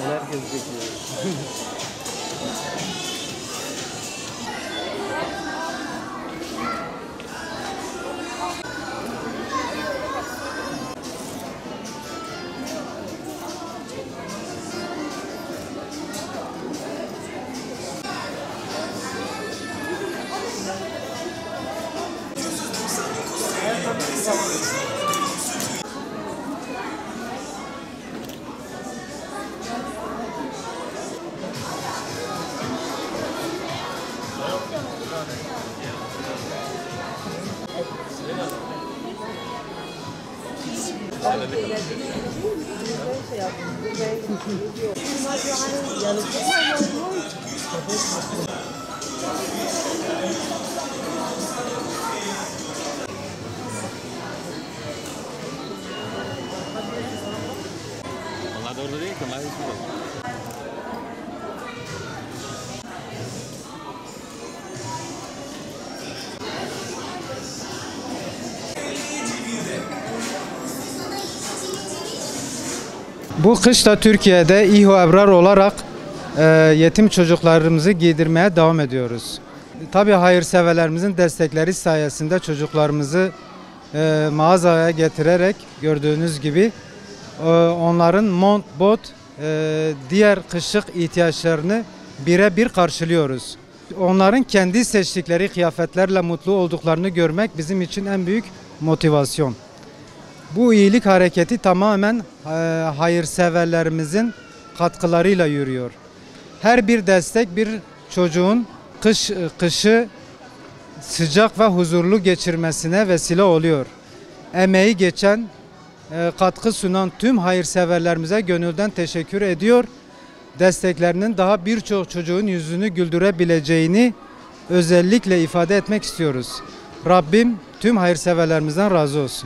Herkes bekliyor. Onlar da orada değil ki, onlar hiç burada. Bu kış da Türkiye'de İHO Ebrar olarak yetim çocuklarımızı giydirmeye devam ediyoruz. Tabii hayırseverlerimizin destekleri sayesinde çocuklarımızı mağazaya getirerek gördüğünüz gibi onların mont, bot, diğer kışlık ihtiyaçlarını birebir karşılıyoruz. Onların kendi seçtikleri kıyafetlerle mutlu olduklarını görmek bizim için en büyük motivasyon. Bu iyilik hareketi tamamen hayırseverlerimizin katkılarıyla yürüyor. Her bir destek bir çocuğun kışı sıcak ve huzurlu geçirmesine vesile oluyor. Emeği geçen, katkı sunan tüm hayırseverlerimize gönülden teşekkür ediyor. Desteklerinin daha birçok çocuğun yüzünü güldürebileceğini özellikle ifade etmek istiyoruz. Rabbim tüm hayırseverlerimizden razı olsun.